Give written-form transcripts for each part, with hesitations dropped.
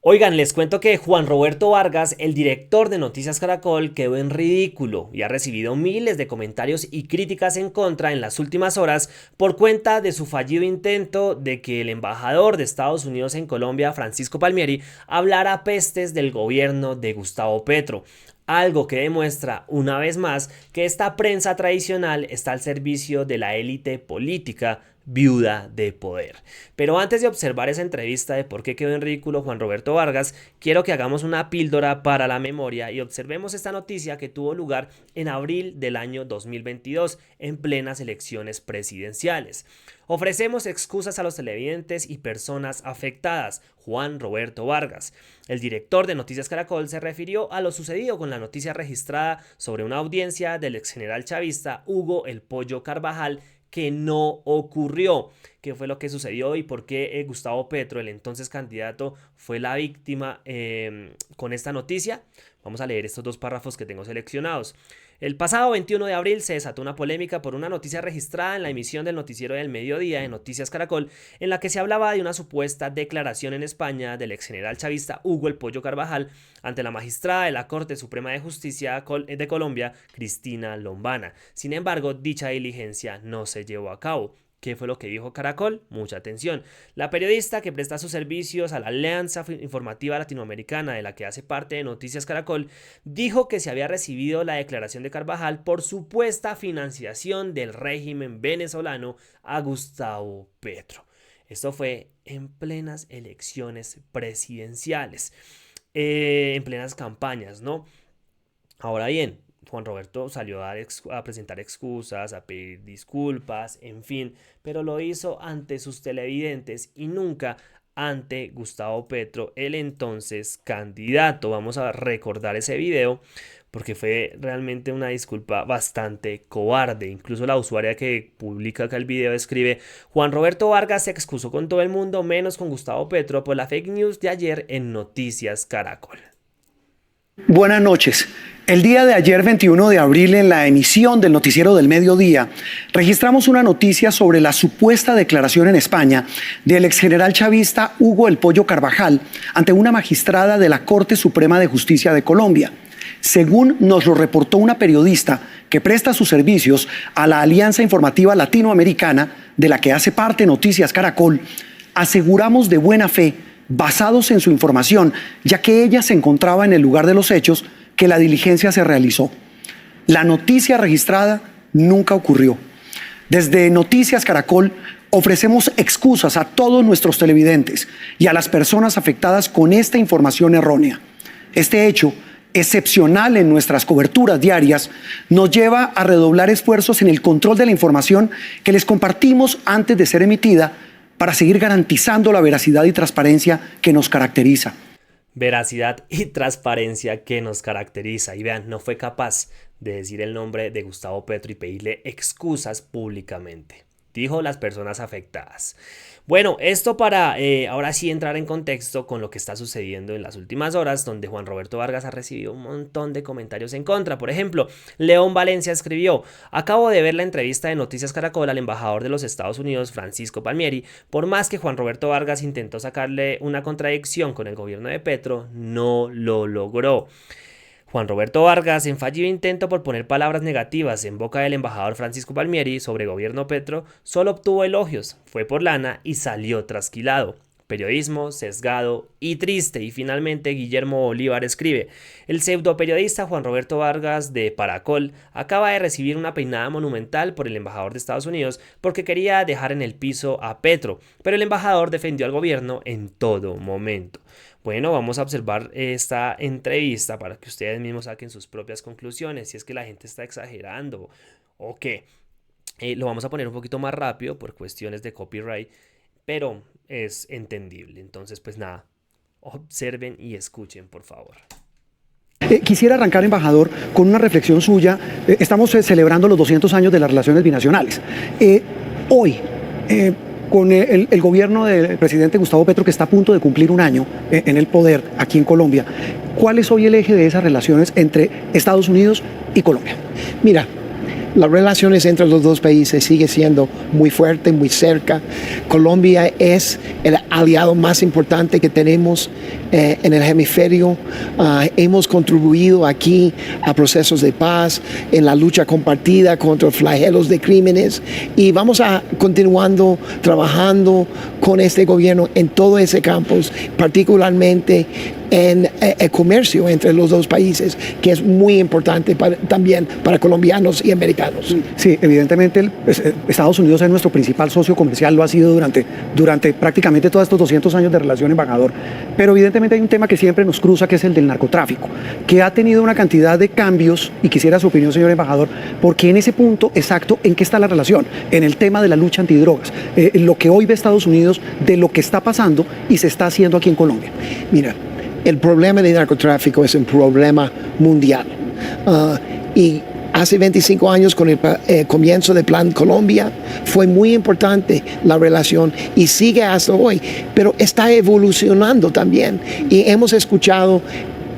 Oigan, les cuento que Juan Roberto Vargas, el director de Noticias Caracol, quedó en ridículo y ha recibido miles de comentarios y críticas en contra en las últimas horas por cuenta de su fallido intento de que el embajador de Estados Unidos en Colombia, Francisco Palmieri, hablara pestes del gobierno de Gustavo Petro. Algo que demuestra una vez más que esta prensa tradicional está al servicio de la élite política viuda de poder. Pero antes de observar esa entrevista de por qué quedó en ridículo Juan Roberto Vargas, quiero que hagamos una píldora para la memoria y observemos esta noticia que tuvo lugar en abril del año 2022, en plenas elecciones presidenciales. Ofrecemos excusas a los televidentes y personas afectadas. Juan Roberto Vargas, el director de Noticias Caracol, se refirió a lo sucedido con la noticia registrada sobre una audiencia del exgeneral chavista Hugo El Pollo Carvajal que no ocurrió. ¿Qué fue lo que sucedió y por qué Gustavo Petro, el entonces candidato, fue la víctima con esta noticia? Vamos a leer estos dos párrafos que tengo seleccionados. El pasado 21 de abril se desató una polémica por una noticia registrada en la emisión del noticiero del mediodía de Noticias Caracol, en la que se hablaba de una supuesta declaración en España del exgeneral chavista Hugo El Pollo Carvajal ante la magistrada de la Corte Suprema de Justicia de Colombia, Cristina Lombana. Sin embargo, dicha diligencia no se llevó a cabo. ¿Qué fue lo que dijo Caracol? Mucha atención. La periodista que presta sus servicios a la Alianza Informativa Latinoamericana, de la que hace parte de Noticias Caracol, dijo que se había recibido la declaración de Carvajal por supuesta financiación del régimen venezolano a Gustavo Petro. Esto fue en plenas elecciones presidenciales, en plenas campañas, ¿no? Ahora bien, Juan Roberto salió a presentar excusas, a pedir disculpas, en fin, pero lo hizo ante sus televidentes y nunca ante Gustavo Petro, el entonces candidato. Vamos a recordar ese video porque fue realmente una disculpa bastante cobarde. Incluso la usuaria que publica acá el video escribe: Juan Roberto Vargas se excusó con todo el mundo menos con Gustavo Petro por la fake news de ayer en Noticias Caracol. Buenas noches. El día de ayer, 21 de abril, en la emisión del Noticiero del Mediodía, registramos una noticia sobre la supuesta declaración en España del exgeneral chavista Hugo El Pollo Carvajal ante una magistrada de la Corte Suprema de Justicia de Colombia. Según nos lo reportó una periodista que presta sus servicios a la Alianza Informativa Latinoamericana, de la que hace parte Noticias Caracol, aseguramos de buena fe, basados en su información, ya que ella se encontraba en el lugar de los hechos, que la diligencia se realizó. La noticia registrada nunca ocurrió. Desde Noticias Caracol ofrecemos excusas a todos nuestros televidentes y a las personas afectadas con esta información errónea. Este hecho, excepcional en nuestras coberturas diarias, nos lleva a redoblar esfuerzos en el control de la información que les compartimos antes de ser emitida, para seguir garantizando la veracidad y transparencia que nos caracteriza. Veracidad y transparencia que nos caracteriza. Y vean, no fue capaz de decir el nombre de Gustavo Petro y pedirle excusas públicamente. Dijo las personas afectadas. Bueno, esto para ahora sí entrar en contexto con lo que está sucediendo en las últimas horas, donde Juan Roberto Vargas ha recibido un montón de comentarios en contra. Por ejemplo, León Valencia escribió: acabo de ver la entrevista de Noticias Caracol al embajador de los Estados Unidos, Francisco Palmieri. Por más que Juan Roberto Vargas intentó sacarle una contradicción con el gobierno de Petro, no lo logró. Juan Roberto Vargas, en fallido intento por poner palabras negativas en boca del embajador Francisco Palmieri sobre gobierno Petro, solo obtuvo elogios, fue por lana y salió trasquilado. Periodismo sesgado y triste. Y finalmente Guillermo Bolívar escribe: el pseudoperiodista Juan Roberto Vargas de Paracol acaba de recibir una peinada monumental por el embajador de Estados Unidos porque quería dejar en el piso a Petro, pero el embajador defendió al gobierno en todo momento. Bueno, vamos a observar esta entrevista para que ustedes mismos saquen sus propias conclusiones, si es que la gente está exagerando o qué. Lo vamos a poner un poquito más rápido por cuestiones de copyright, pero es entendible. Entonces, pues nada, observen y escuchen, por favor. Quisiera arrancar, embajador, con una reflexión suya. Estamos celebrando los 200 años de las relaciones binacionales. Hoy, con el gobierno del presidente Gustavo Petro, que está a punto de cumplir un año en el poder aquí en Colombia, ¿cuál es hoy el eje de esas relaciones entre Estados Unidos y Colombia? Mira, Las relaciones entre los dos países siguen siendo muy fuerte, muy cerca. Colombia es el aliado más importante que tenemos en el hemisferio. Hemos contribuido aquí a procesos de paz, en la lucha compartida contra flagelos de crímenes, y vamos a continuando trabajando con este gobierno en todo ese campus, particularmente en el comercio entre los dos países, que es muy importante también para colombianos y americanos. Sí, evidentemente Estados Unidos es nuestro principal socio comercial, lo ha sido durante prácticamente todos estos 200 años de relación, embajador. Pero evidentemente hay un tema que siempre nos cruza, que es el del narcotráfico, que ha tenido una cantidad de cambios, y quisiera su opinión, señor embajador, porque en ese punto exacto, ¿en qué está la relación? En el tema de la lucha antidrogas, lo que hoy ve Estados Unidos de lo que está pasando y se está haciendo aquí en Colombia. Mira, el problema del narcotráfico es un problema mundial. Y hace 25 años, con el comienzo del Plan Colombia, fue muy importante la relación y sigue hasta hoy, pero está evolucionando también. Y hemos escuchado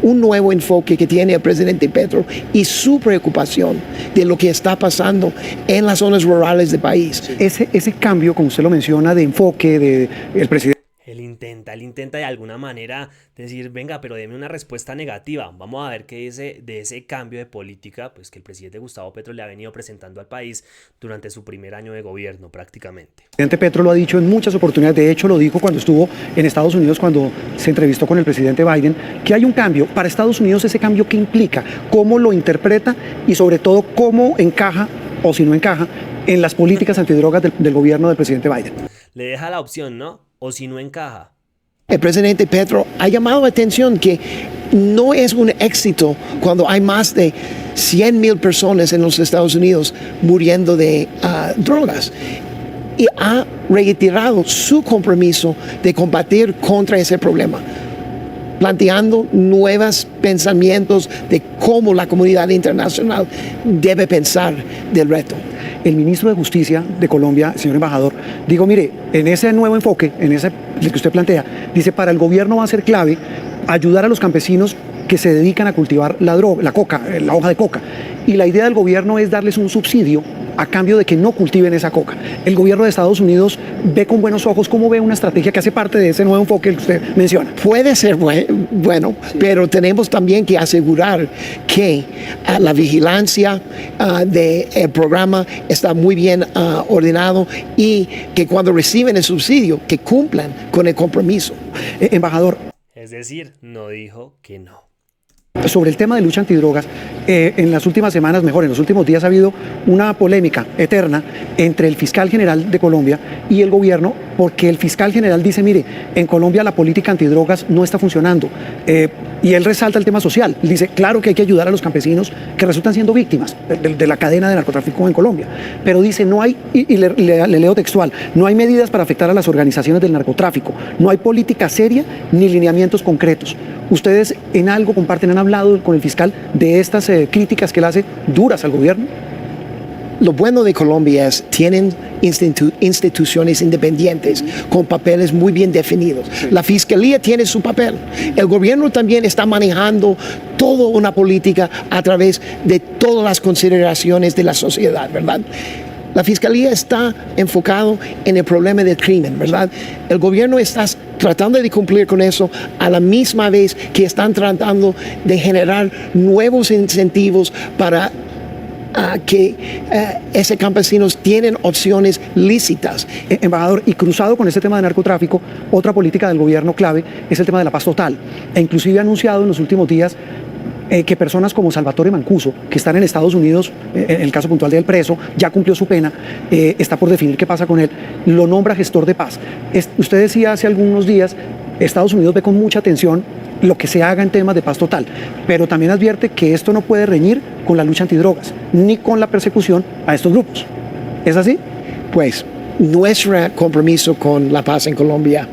un nuevo enfoque que tiene el presidente Petro y su preocupación de lo que está pasando en las zonas rurales del país. Ese cambio, como usted lo menciona, de enfoque del presidente. Él intenta de alguna manera decir, venga, pero deme una respuesta negativa. Vamos a ver qué dice de ese cambio de política, pues que el presidente Gustavo Petro le ha venido presentando al país durante su primer año de gobierno prácticamente. El presidente Petro lo ha dicho en muchas oportunidades, de hecho lo dijo cuando estuvo en Estados Unidos, cuando se entrevistó con el presidente Biden, que hay un cambio. Para Estados Unidos, ese cambio, ¿qué implica? ¿Cómo lo interpreta? Y sobre todo, ¿cómo encaja, o si no encaja, en las políticas antidrogas del gobierno del presidente Biden? Le deja la opción, ¿no? O si no encaja. El presidente Petro ha llamado la atención que no es un éxito cuando hay más de 100,000 personas en los Estados Unidos muriendo de drogas. Y ha reiterado su compromiso de combatir contra ese problema, planteando nuevos pensamientos de cómo la comunidad internacional debe pensar del reto. El ministro de Justicia de Colombia, señor embajador, digo, mire, en ese nuevo enfoque, en ese que usted plantea, dice, para el gobierno va a ser clave ayudar a los campesinos que se dedican a cultivar la coca, la hoja de coca. Y la idea del gobierno es darles un subsidio a cambio de que no cultiven esa coca. El gobierno de Estados Unidos ve con buenos ojos cómo ve una estrategia que hace parte de ese nuevo enfoque que usted menciona. Puede ser bueno, sí, pero tenemos también que asegurar que la vigilancia del programa está muy bien ordenado, y que cuando reciben el subsidio, que cumplan con el compromiso. Embajador. Es decir, no dijo que no. Sobre el tema de lucha antidrogas, en las últimas semanas, en los últimos días ha habido una polémica eterna entre el fiscal general de Colombia y el gobierno, porque el fiscal general dice, mire, en Colombia la política antidrogas no está funcionando, y él resalta el tema social. Dice, claro que hay que ayudar a los campesinos que resultan siendo víctimas de la cadena de narcotráfico en Colombia, pero dice, no hay, y le leo textual, no hay medidas para afectar a las organizaciones del narcotráfico, no hay política seria ni lineamientos concretos. ¿Ustedes en algo comparten, han hablado con el fiscal de estas críticas que él hace duras al gobierno? Lo bueno de Colombia es tienen instituciones independientes con papeles muy bien definidos. Sí. La Fiscalía tiene su papel. El gobierno también está manejando toda una política a través de todas las consideraciones de la sociedad, ¿verdad? La Fiscalía está enfocado en el problema del crimen, ¿verdad? El gobierno está tratando de cumplir con eso, a la misma vez que están tratando de generar nuevos incentivos para que esos campesinos tienen opciones lícitas. Embajador, y cruzado con este tema de narcotráfico, otra política del gobierno clave es el tema de la paz total. E inclusive ha anunciado en los últimos días que personas como Salvatore Mancuso, que están en Estados Unidos, en el caso puntual del preso, ya cumplió su pena, está por definir qué pasa con él, lo nombra gestor de paz. Usted decía hace algunos días, Estados Unidos ve con mucha atención lo que se haga en temas de paz total, pero también advierte que esto no puede reñir con la lucha antidrogas, ni con la persecución a estos grupos. ¿Es así? Pues nuestro compromiso con la paz en Colombia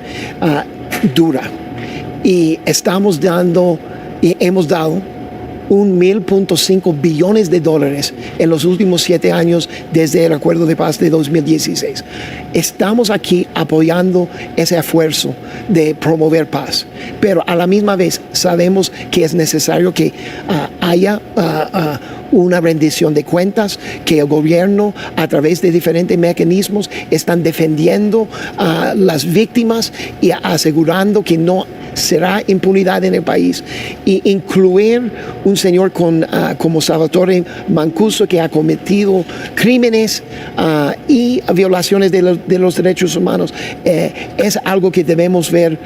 dura, y estamos dando y hemos dado $1.5 billones en los últimos 7 años desde el Acuerdo de Paz de 2016. Estamos aquí apoyando ese esfuerzo de promover paz, pero a la misma vez sabemos que es necesario que haya una rendición de cuentas, que el gobierno a través de diferentes mecanismos están defendiendo a las víctimas y asegurando que no será impunidad en el país, y incluir un señor como Salvatore Mancuso, que ha cometido crímenes y violaciones de los derechos humanos, es algo que debemos ver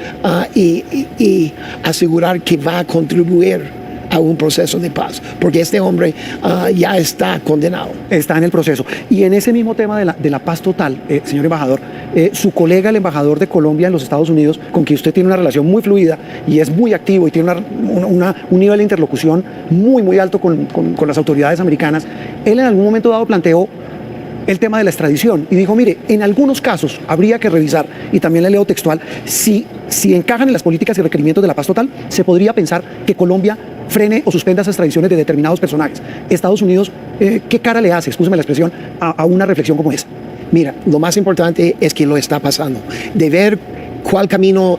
y asegurar que va a contribuir a un proceso de paz, porque este hombre ya está condenado. Está en el proceso. Y en ese mismo tema de la paz total, señor embajador, su colega, el embajador de Colombia en los Estados Unidos, con quien usted tiene una relación muy fluida y es muy activo y tiene un nivel de interlocución muy, muy alto con las autoridades americanas, él en algún momento dado planteó el tema de la extradición y dijo, mire, en algunos casos habría que revisar, y también le leo textual, si encajan en las políticas y requerimientos de la paz total, se podría pensar que Colombia frene o suspenda esas extradiciones de determinados personajes. Estados Unidos, ¿qué cara le hace, excúseme la expresión, a una reflexión como esa? Mira, lo más importante es que lo está pasando. De ver cuál camino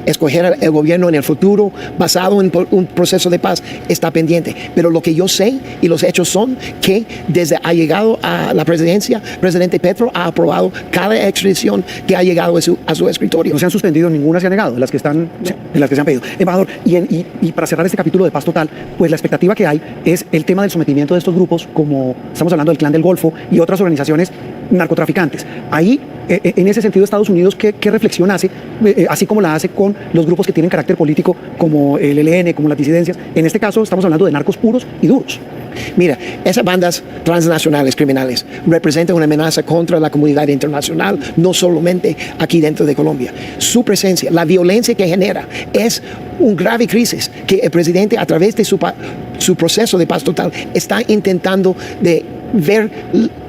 escoger el gobierno en el futuro basado en un proceso de paz está pendiente. Pero lo que yo sé y los hechos son que desde ha llegado a la presidencia, presidente Petro ha aprobado cada extradición que ha llegado a su escritorio. No se han suspendido ninguna, se ha negado, de las que se han pedido. Embajador, y para cerrar este capítulo de paz total, pues la expectativa que hay es el tema del sometimiento de estos grupos, como estamos hablando del Clan del Golfo y otras organizaciones narcotraficantes. Ahí, en ese sentido, Estados Unidos, ¿qué reflexión hace, así como la hace con los grupos que tienen carácter político, como el ELN, como las disidencias? En este caso estamos hablando de narcos puros y duros. Mira, esas bandas transnacionales criminales representan una amenaza contra la comunidad internacional, no solamente aquí dentro de Colombia. Su presencia, la violencia que genera, es una grave crisis que el presidente, a través de su proceso de paz total, está intentando de ver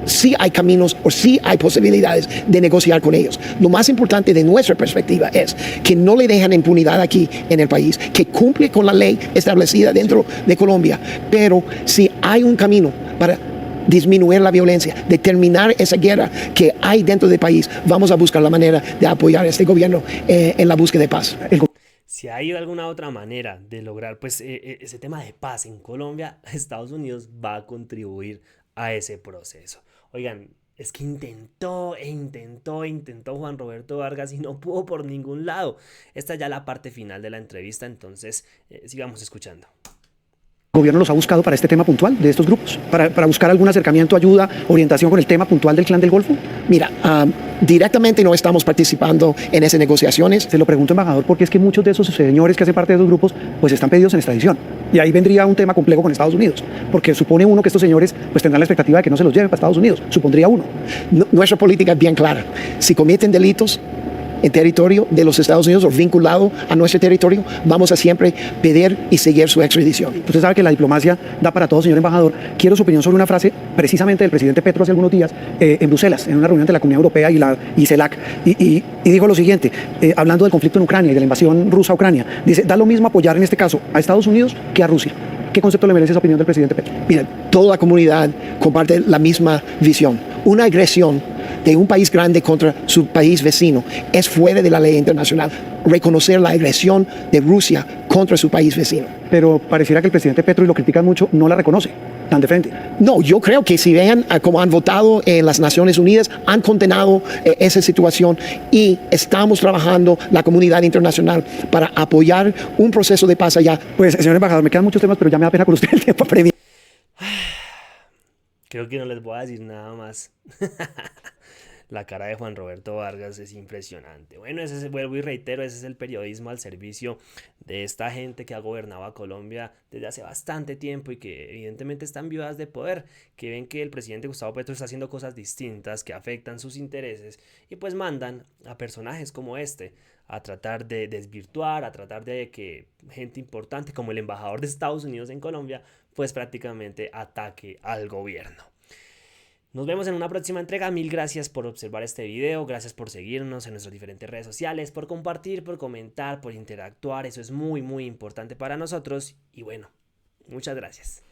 si hay caminos o si hay posibilidades de negociar con ellos. Lo más importante de nuestra perspectiva es que no le dejan impunidad aquí en el país, que cumple con la ley establecida dentro de Colombia, pero si hay un camino para disminuir la violencia, de terminar esa guerra que hay dentro del país, vamos a buscar la manera de apoyar a este gobierno en la búsqueda de paz. Si hay alguna otra manera de lograr pues, ese tema de paz en Colombia, Estados Unidos va a contribuir a ese proceso. Oigan, es que intentó Juan Roberto Vargas y no pudo por ningún lado. Esta es ya la parte final de la entrevista, entonces sigamos escuchando. ¿El gobierno los ha buscado para este tema puntual de estos grupos? ¿Para buscar algún acercamiento, ayuda, orientación con el tema puntual del Clan del Golfo? Mira, directamente no estamos participando en esas negociaciones. Se lo pregunto, embajador, porque es que muchos de esos señores que hacen parte de esos grupos pues están pedidos en extradición. Y ahí vendría un tema complejo con Estados Unidos, porque supone uno que estos señores pues tendrán la expectativa de que no se los lleven para Estados Unidos. Supondría uno. Nuestra política es bien clara. Si cometen delitos en territorio de los Estados Unidos o vinculado a nuestro territorio, vamos a siempre pedir y seguir su extradición. Usted sabe que la diplomacia da para todo, señor embajador. Quiero su opinión sobre una frase precisamente del presidente Petro hace algunos días en Bruselas, en una reunión de la Comunidad Europea y CELAC, y dijo lo siguiente, hablando del conflicto en Ucrania y de la invasión rusa a Ucrania, dice, da lo mismo apoyar en este caso a Estados Unidos que a Rusia. ¿Qué concepto le merece esa opinión del presidente Petro? Mira, toda la comunidad comparte la misma visión. Una agresión de un país grande contra su país vecino es fuera de la ley internacional. Reconocer la agresión de Rusia contra su país vecino. Pero pareciera que el presidente Petro, y lo critican mucho, no la reconoce tan de frente. No, yo creo que si vean cómo han votado en las Naciones Unidas, han condenado esa situación, y estamos trabajando la comunidad internacional para apoyar un proceso de paz allá. Pues, señor embajador, me quedan muchos temas, pero ya me da pena con usted el tiempo premio. Creo que no les voy a decir nada más. La cara de Juan Roberto Vargas es impresionante. Bueno, vuelvo y reitero, ese es el periodismo al servicio de esta gente que ha gobernado a Colombia desde hace bastante tiempo y que evidentemente están viudas de poder, que ven que el presidente Gustavo Petro está haciendo cosas distintas que afectan sus intereses y pues mandan a personajes como este a tratar de desvirtuar, a tratar de que gente importante como el embajador de Estados Unidos en Colombia pues prácticamente ataque al gobierno. Nos vemos en una próxima entrega. Mil gracias por observar este video, gracias por seguirnos en nuestras diferentes redes sociales, por compartir, por comentar, por interactuar. Eso es muy, muy importante para nosotros. Y bueno, muchas gracias.